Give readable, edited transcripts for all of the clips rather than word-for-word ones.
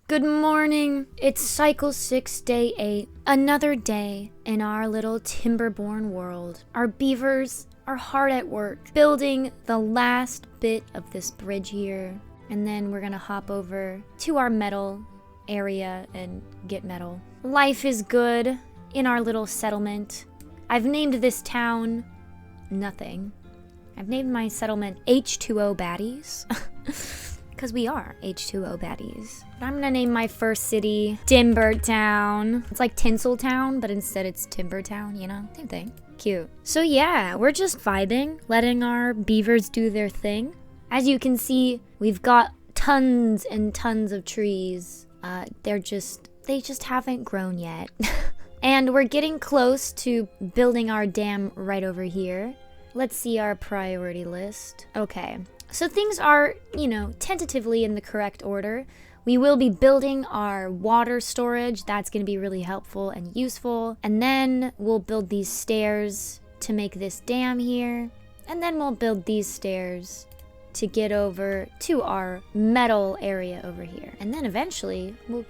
Good morning. It's cycle 6, day 8. Another day in our little Timberborn world. Our beavers are hard at work building the last bit of this bridge here. And then we're gonna hop over to our metal area and get metal. Life is good in our little settlement. I've named this town nothing. I've named my settlement H2O Baddies. Because we are H2O baddies. But I'm gonna name my first city Timbertown. It's like Tinseltown, but instead it's Timbertown, you know? Same thing. Cute. So yeah, we're just vibing, letting our beavers do their thing. As you can see, we've got tons and tons of trees. They just haven't grown yet. And we're getting close to building our dam right over here. Let's see our priority list. Okay. So things are, tentatively in the correct order. We will be building our water storage. That's going to be really helpful and useful. And then we'll build these stairs to make this dam here. And then we'll build these stairs to get over to our metal area over here. And then eventually we'll,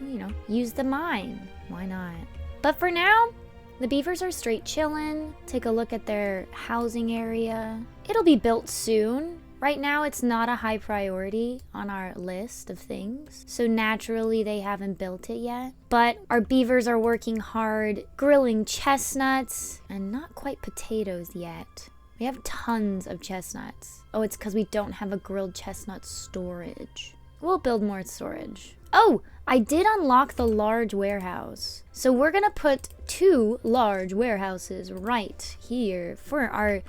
use the mine. Why not? But for now, the beavers are straight chilling. Take a look at their housing area. It'll be built soon. Right now, it's not a high priority on our list of things, so naturally they haven't built it yet. But our beavers are working hard, grilling chestnuts, and not quite potatoes yet. We have tons of chestnuts. Oh, it's because we don't have a grilled chestnut storage. We'll build more storage. Oh, I did unlock the large warehouse. So we're gonna put 2 large warehouses right here for our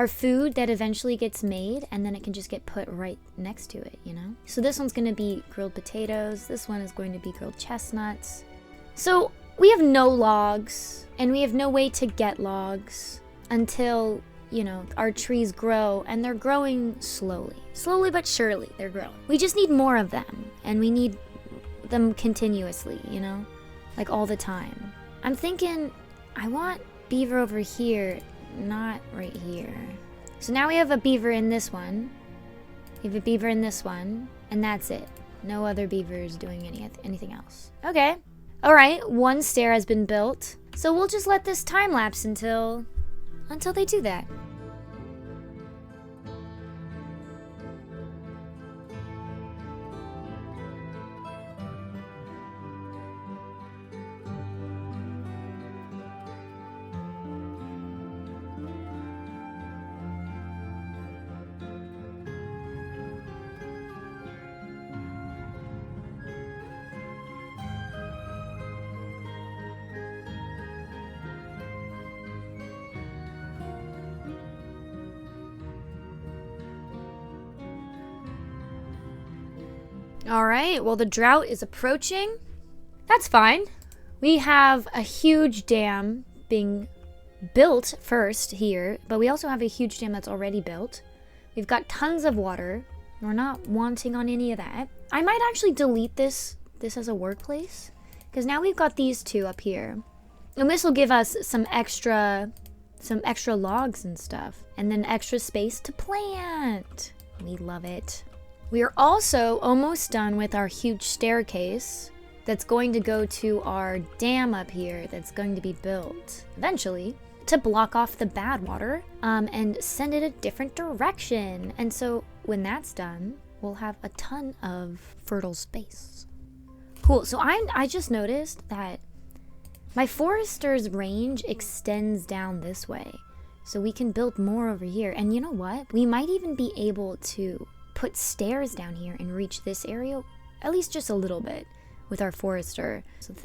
food that eventually gets made, and then it can just get put right next to it, So this one's going to be grilled potatoes. This one is going to be grilled chestnuts. So we have no logs, and we have no way to get logs until, our trees grow, and they're growing slowly. Slowly but surely, they're growing. We just need more of them, and we need them continuously, like all the time. I'm thinking I want beaver over here, not right here. So now we have a beaver in this one. We have a beaver in this one, and that's it. No other beavers doing anything else. Okay. All right, 1 stair has been built. So we'll just let this time lapse until they do that. All right, well, the drought is approaching. That's fine. We have a huge dam being built first here, but we also have a huge dam that's already built. We've got tons of water. We're not wanting on any of that. I might actually delete this as a workplace, because now we've got these 2 up here. And this will give us some extra logs and stuff, and then extra space to plant. We love it. We are also almost done with our huge staircase that's going to go to our dam up here that's going to be built eventually to block off the badwater and send it a different direction. And so when that's done, we'll have a ton of fertile space. Cool. So I just noticed that my forester's range extends down this way. So we can build more over here. And you know what? We might even be able to put stairs down here and reach this area at least just a little bit with our forester. So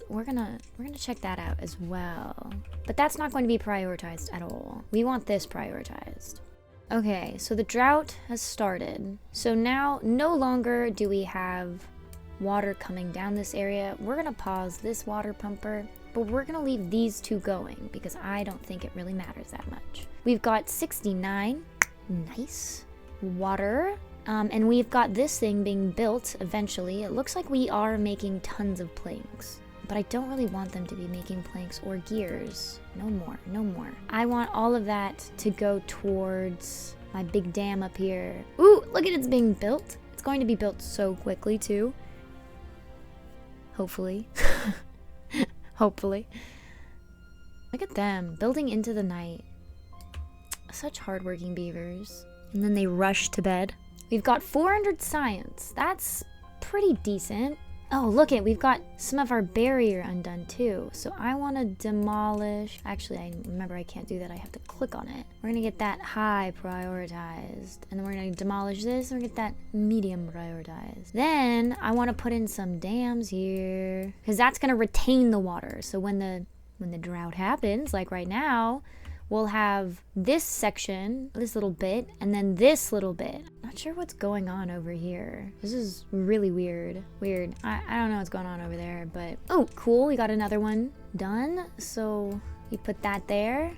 we're gonna check that out as well. But that's not going to be prioritized at all. We want this prioritized. Okay, so the drought has started. So now no longer do we have water coming down this area. We're gonna pause this water pumper, but we're gonna leave these 2 going because I don't think it really matters that much. We've got 69. Nice. Water, and we've got this thing being built eventually. It looks like we are making tons of planks, but I don't really want them to be making planks or gears. No more. I want all of that to go towards my big dam up here. Ooh, look at it's being built. It's going to be built so quickly too. Hopefully. Hopefully. Look at them, building into the night. Such hardworking beavers. And then they rush to bed. We've got 400 science. That's pretty decent. Oh, look it, we've got some of our barrier undone too. So I want to demolish. Actually, I remember I can't do that. I have to click on it. We're going to get that high prioritized. And then we're going to demolish this and we're going to get that medium prioritized. Then I want to put in some dams here because that's going to retain the water. So when the drought happens, like right now, we'll have this section, this little bit, and then this little bit. Not sure what's going on over here. This is really weird. I don't know what's going on over there, but... Oh, cool. We got another one done. So we put that there.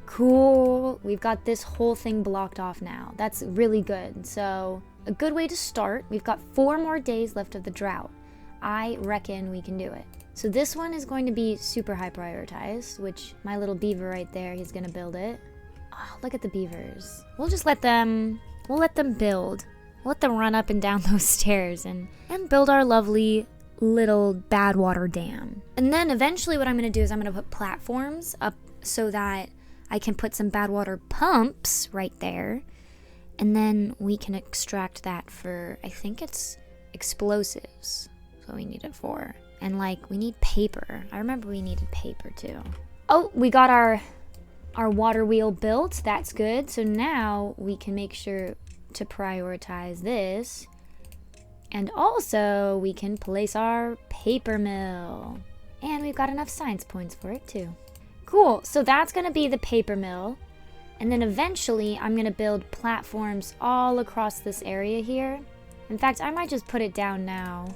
Cool. We've got this whole thing blocked off now. That's really good. So a good way to start. We've got 4 more days left of the drought. I reckon we can do it. So this one is going to be super high prioritized, which my little beaver right there, he's gonna build it. Oh, look at the beavers. We'll just let them build. We'll let them run up and down those stairs and build our lovely little badwater dam. And then eventually what I'm gonna do is I'm gonna put platforms up so that I can put some badwater pumps right there. And then we can extract that for, I think it's explosives. That's what we need it for. And like, we need paper. I remember we needed paper too. Oh, we got our water wheel built. That's good. So now we can make sure to prioritize this. And also we can place our paper mill. And we've got enough science points for it too. Cool. So that's going to be the paper mill. And then eventually I'm going to build platforms all across this area here. In fact, I might just put it down now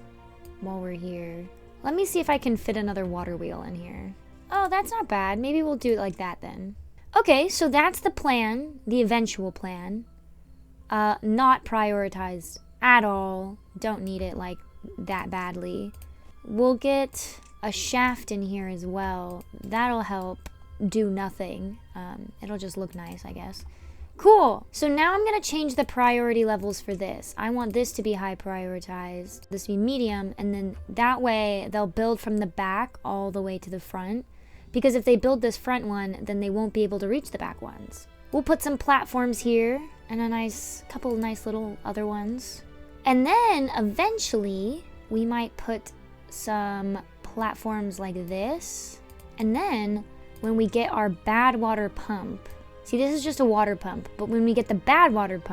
while we're here. Let me see if I can fit another water wheel in here. Oh, that's not bad. Maybe we'll do it like that then. Okay, so that's the plan, the eventual plan. Not prioritized at all. Don't need it like that badly. We'll get a shaft in here as well. That'll help do nothing. It'll just look nice, I guess. Cool. So now I'm going to change the priority levels for this. I want this to be high prioritized, this to be medium, and then that way they'll build from the back all the way to the front. Because if they build this front one, then they won't be able to reach the back ones. We'll put some platforms here and a couple of nice little other ones. And then eventually we might put some platforms like this. And then when we get our badwater pump, see, this is just a water pump, but when we get the badwater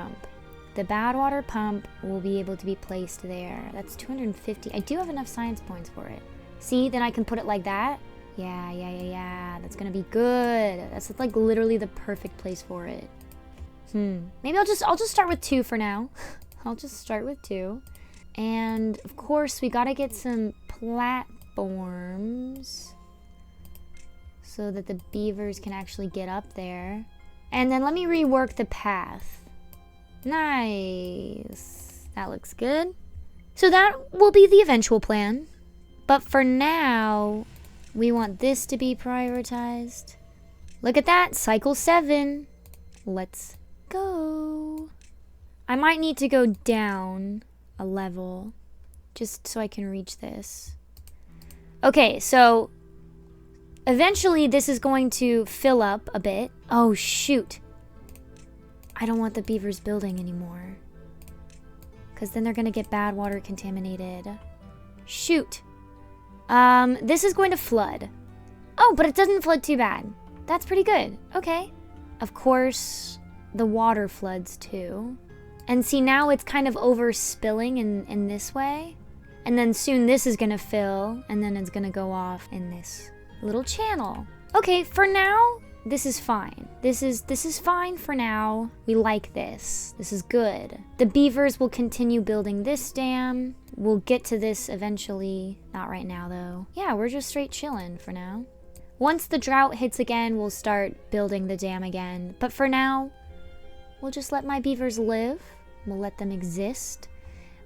pump will be able to be placed there. That's 250. I do have enough science points for it. See, then I can put it like that. Yeah. That's gonna be good. That's like literally the perfect place for it. Maybe I'll just start with 2 for now. I'll just start with 2. And of course, we gotta get some platforms so that the beavers can actually get up there. And then let me rework the path. Nice. That looks good. So that will be the eventual plan. But for now, we want this to be prioritized. Look at that, cycle 7. Let's go. I might need to go down a level just so I can reach this. Okay, so eventually this is going to fill up a bit. Oh shoot. I don't want the beavers building anymore, because then they're gonna get bad water contaminated. Shoot. This is going to flood. Oh, but it doesn't flood too bad. That's pretty good. Okay. Of course, the water floods too. And see, now it's kind of overspilling in this way. And then soon this is gonna fill, and then it's gonna go off in this little channel. Okay, for now, this is fine. This is fine for now. We like this. This is good. The beavers will continue building this dam. We'll get to this eventually. Not right now, though. Yeah, we're just straight chilling for now. Once the drought hits again, we'll start building the dam again. But for now, we'll just let my beavers live. We'll let them exist.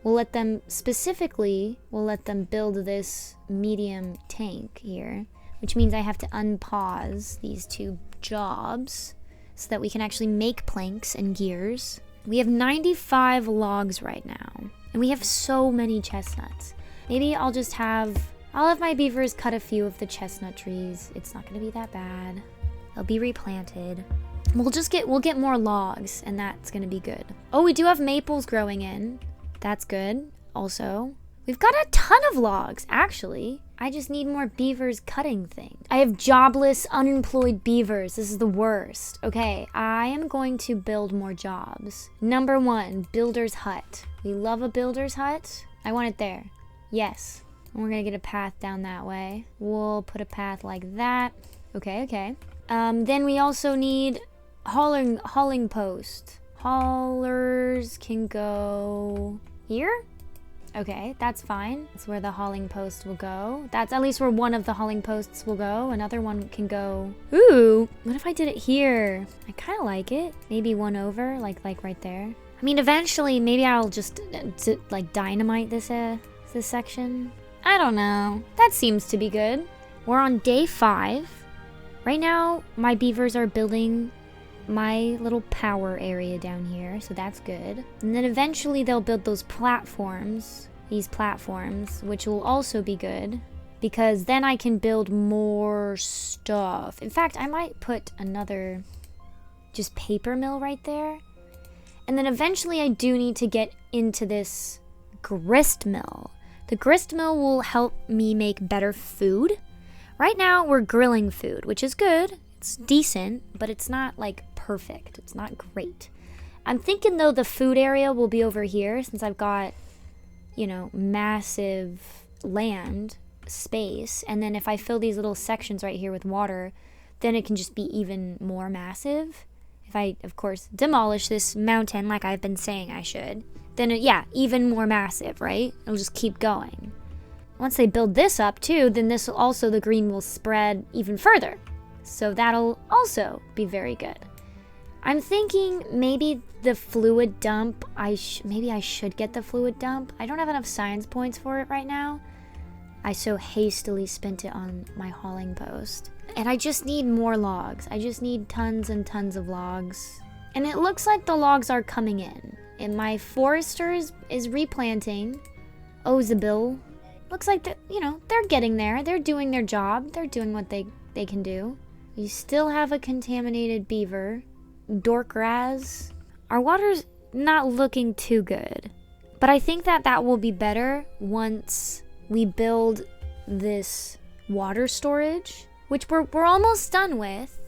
We'll let them, specifically, we'll let them build this medium tank here, which means I have to unpause these 2 jobs so that we can actually make planks and gears. We have 95 logs right now, and we have so many chestnuts. Maybe I'll just have I'll have my beavers cut a few of the chestnut trees. It's not gonna be that bad. They'll be replanted. We'll get more logs, and that's gonna be good. Oh, we do have maples growing in. That's good. Also, we've got a ton of logs, actually. I just need more beavers cutting things. I have jobless, unemployed beavers. This is the worst. Okay, I am going to build more jobs. Number 1, builder's hut. We love a builder's hut. I want it there. Yes. And we're gonna get a path down that way. We'll put a path like that. Okay. Then we also need hauling post. Haulers can go here. Okay, that's fine. That's where the hauling post will go. That's at least where one of the hauling posts will go. Another one can go. Ooh, what if I did it here? I kind of like it. Maybe one over, like right there. I mean, eventually, maybe I'll just like dynamite this section. I don't know. That seems to be good. We're on day 5. Right now, my beavers are building my little power area down here, so that's good. And then eventually they'll build those platforms, these platforms, which will also be good because then I can build more stuff. In fact, I might put another just paper mill right there. And then eventually I do need to get into this grist mill. The grist mill will help me make better food. Right now we're grilling food, which is good. It's decent, but it's not like perfect. It's not great. I'm thinking though the food area will be over here since I've got, you know, massive land space. And then if I fill these little sections right here with water, then it can just be even more massive. If I, of course, demolish this mountain like I've been saying I should, then yeah, even more massive, right? It'll just keep going. Once they build this up too, then this will also, the green will spread even further. So that'll also be very good. I'm thinking maybe the fluid dump, maybe I should get the fluid dump. I don't have enough science points for it right now. I so hastily spent it on my hauling post. And I just need more logs. I just need tons and tons of logs. And it looks like the logs are coming in. And my forester is replanting. Ozabil. Looks like, they're getting there. They're doing their job. They're doing what they can do. You still have a contaminated beaver. Dorkraz. Our water's not looking too good. But I think that will be better once we build this water storage, which we're almost done with.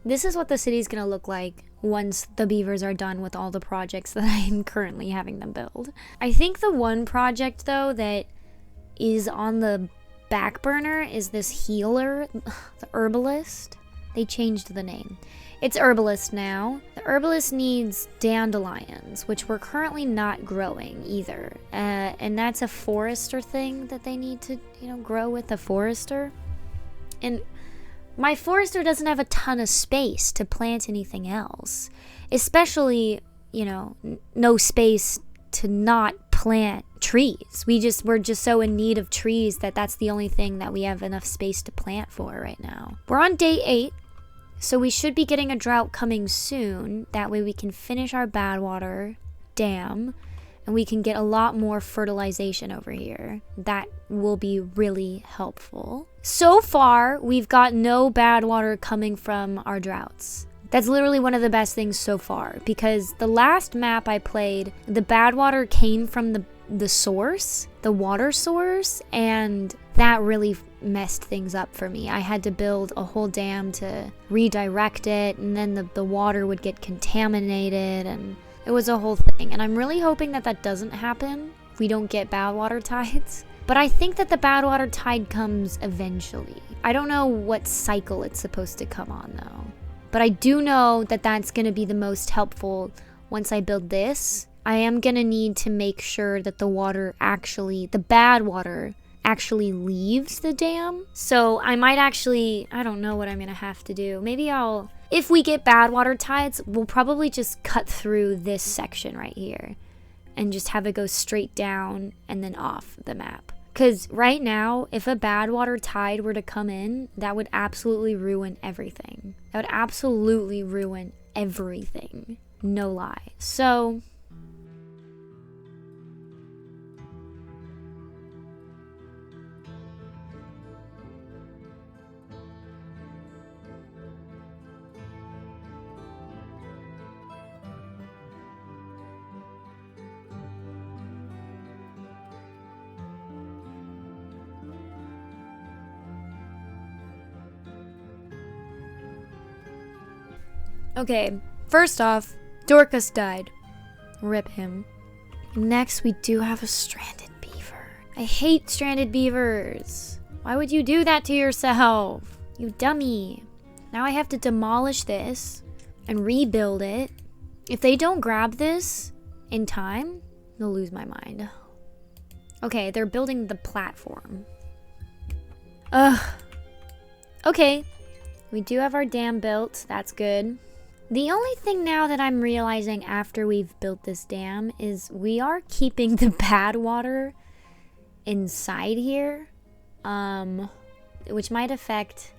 This is what the city's gonna look like once the beavers are done with all the projects that I'm currently having them build. I think the one project, though, that is on the back burner is this healer, the herbalist. They changed the name. It's herbalist now. The herbalist needs dandelions, which we're currently not growing either. And that's a forester thing that they need to, grow with a forester. And my forester doesn't have a ton of space to plant anything else. Especially, no space to not plant trees. We're just so in need of trees that's the only thing that we have enough space to plant for right now. We're on day 8. So we should be getting a drought coming soon. That way we can finish our badwater dam and we can get a lot more fertilization over here. That will be really helpful. So far, we've got no bad water coming from our droughts. That's literally one of the best things so far because the last map I played, the bad water came from the source, the water source, and that really messed things up for me. I had to build a whole dam to redirect it, and then the water would get contaminated, and it was a whole thing. And I'm really hoping that doesn't happen. We don't get bad water tides. But I think that the bad water tide comes eventually. I don't know what cycle it's supposed to come on, though. But I do know that that's going to be the most helpful once I build this. I am going to need to make sure that the bad water actually leaves the dam. So I might I don't know what I'm going to have to do. Maybe if we get bad water tides, we'll probably just cut through this section right here and just have it go straight down and then off the map. Because right now, if a bad water tide were to come in, that would absolutely ruin everything. That would absolutely ruin everything. No lie. So Okay, first off, Dorcas died. Rip him. Next, we do have a stranded beaver. I hate stranded beavers. Why would you do that to yourself? You dummy. Now I have to demolish this and rebuild it. If they don't grab this in time, they'll lose my mind. Okay, they're building the platform. Ugh. Okay, we do have our dam built. That's good. The only thing now that I'm realizing after we've built this dam is we are keeping the badwater inside here, which might affect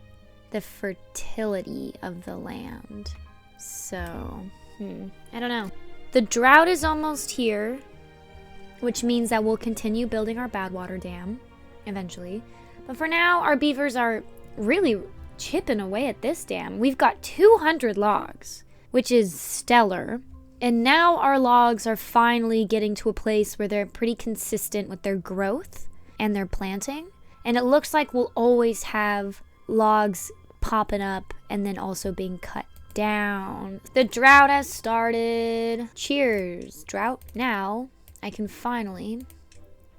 the fertility of the land. So, I don't know. The drought is almost here, which means that we'll continue building our badwater dam eventually. But for now, our beavers are really chipping away at this dam. We've got 200 logs, which is stellar. And now our logs are finally getting to a place where they're pretty consistent with their growth and their planting. And it looks like we'll always have logs popping up and then also being cut down. The drought has started. Cheers, drought. Now I can finally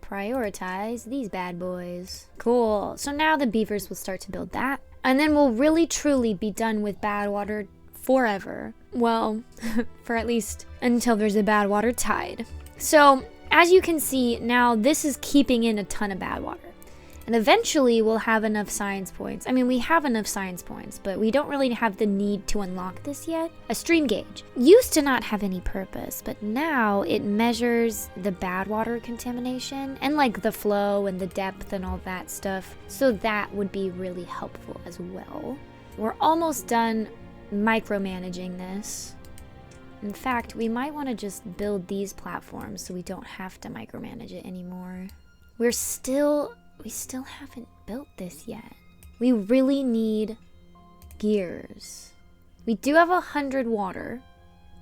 prioritize these bad boys. Cool. So now the beavers will start to build that. And then we'll really truly be done with badwater forever. Well, for at least until there's a badwater tide. So as you can see, now this is keeping in a ton of badwater. And eventually we'll have enough science points. I mean, we have enough science points, but we don't really have the need to unlock this yet. A stream gauge used to not have any purpose, but now it measures the badwater contamination and like the flow and the depth and all that stuff. So that would be really helpful as well. We're almost done micromanaging this. In fact, we might want to just build these platforms so we don't have to micromanage it anymore. We still haven't built this yet. We really need gears. We do have 100 water.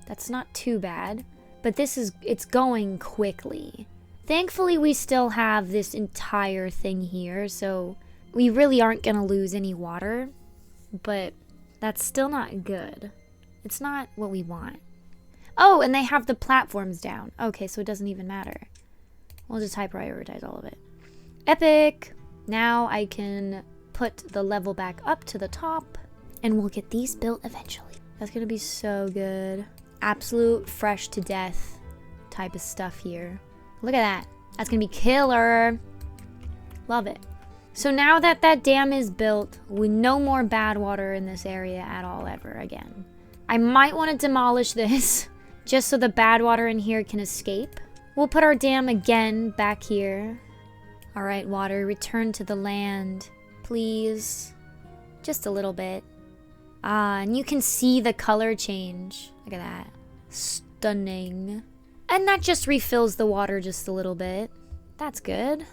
That's not too bad, but it's going quickly. Thankfully, we still have this entire thing here, so we really aren't gonna lose any water, but that's still not good. It's not what we want. Oh, and they have the platforms down. Okay, so it doesn't even matter. We'll just high prioritize all of it. Epic! Now I can put the level back up to the top and we'll get these built eventually. That's gonna be so good. Absolute fresh to death type of stuff here. Look at that. That's gonna be killer. Love it. So now that that dam is built, we no more bad water in this area at all ever again. I might want to demolish this just so the bad water in here can escape. We'll put our dam again back here. All right, water, return to the land, please. Just a little bit. Ah, and you can see the color change. Look at that. Stunning. And that just refills the water just a little bit. That's good.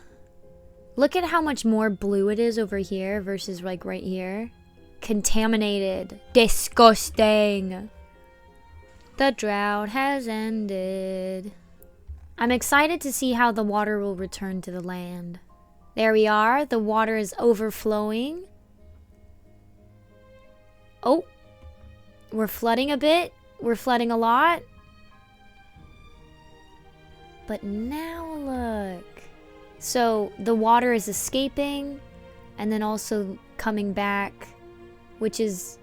Look at how much more blue it is over here versus like right here. Contaminated. Disgusting. The drought has ended. I'm excited to see how the water will return to the land. There we are. The water is overflowing. Oh, we're flooding a bit. We're flooding a lot. But now look. So the water is escaping and then also coming back, which is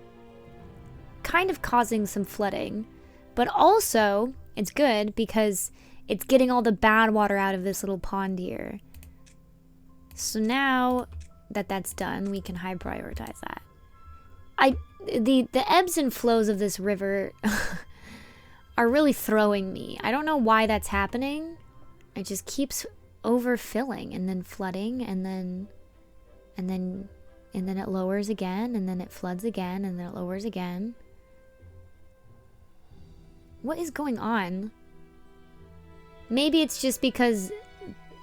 kind of causing some flooding. But also, it's good because it's getting all the bad water out of this little pond here. So now that that's done, we can high prioritize that. The ebbs and flows of this river are really throwing me. I don't know why that's happening. It just keeps overfilling and then flooding and then it lowers again and then it floods again and then it lowers again. What is going on? Maybe it's just because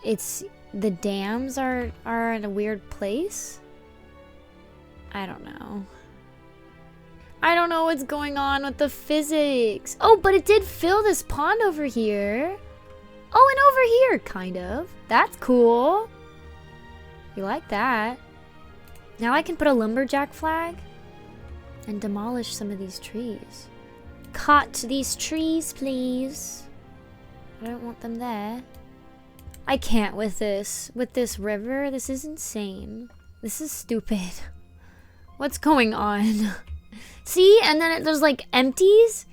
the dams are in a weird place. I don't know. I don't know what's going on with the physics. Oh, but it did fill this pond over here. Oh, and over here, kind of. That's cool. You like that. Now I can put a lumberjack flag and demolish some of these trees. cut these trees, please. I don't want them there. I can't with this river. This is insane. This is stupid. What's going on? See, and then there's like empties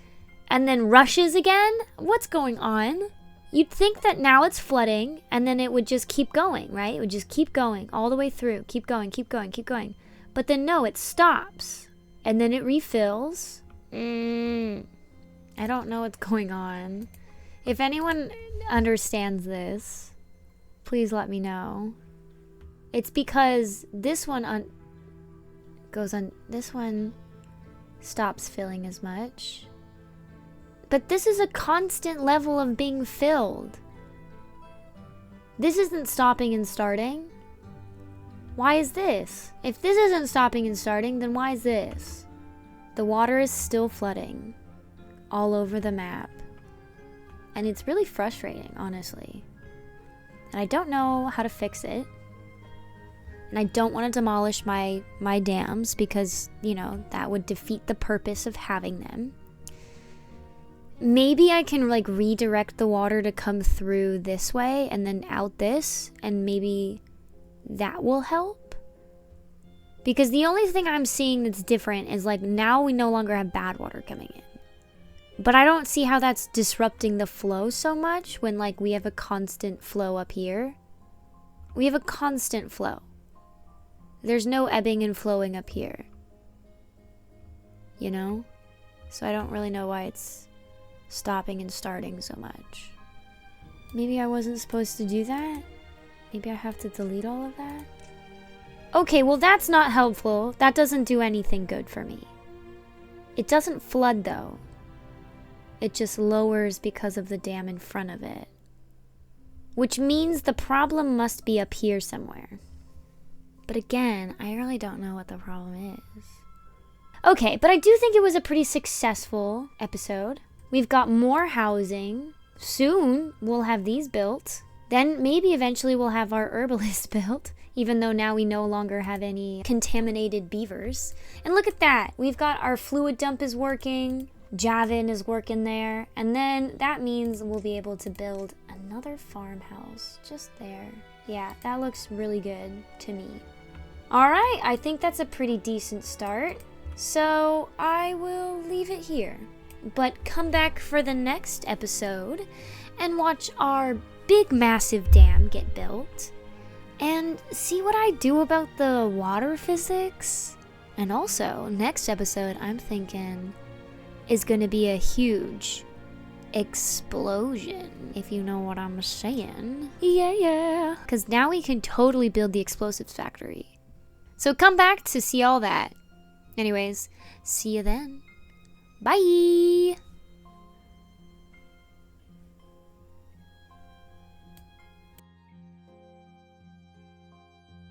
and then rushes again. What's going on? You'd think that now it's flooding and then it would just keep going, right? It would just keep going all the way through. Keep going, keep going, keep going. But then no, it stops and then it refills. I don't know what's going on. If anyone understands this, please let me know. It's because this one this one stops filling as much. But this is a constant level of being filled. This isn't stopping and starting. Why is this? If this isn't stopping and starting, then why is this? The water is still flooding all over the map. And it's really frustrating, honestly. And I don't know how to fix it. And I don't want to demolish my dams because, you know, that would defeat the purpose of having them. Maybe I can like redirect the water to come through this way and then out this, and maybe that will help. Because the only thing I'm seeing that's different is like now we no longer have bad water coming in. But I don't see how that's disrupting the flow so much when like we have a constant flow up here. We have a constant flow. There's no ebbing and flowing up here. You know? So I don't really know why it's stopping and starting so much. Maybe I wasn't supposed to do that? Maybe I have to delete all of that? Okay, well that's not helpful. That doesn't do anything good for me. It doesn't flood though. It just lowers because of the dam in front of it. Which means the problem must be up here somewhere. But again, I really don't know what the problem is. Okay, but I do think it was a pretty successful episode. We've got more housing. Soon, we'll have these built. Then maybe eventually we'll have our herbalist built, even though now we no longer have any contaminated beavers. And look at that. We've got our fluid dump is working. Javin is working there. And then that means we'll be able to build another farmhouse just there. Yeah, that looks really good to me. All right, I think that's a pretty decent start. So I will leave it here. But come back for the next episode and watch our big massive dam get built and see what I do about the water physics. And also, next episode I'm thinking is going to be a huge explosion, if you know what I'm saying. Yeah. Because now we can totally build the explosives factory. So come back to see all that. Anyways, see you then. Bye!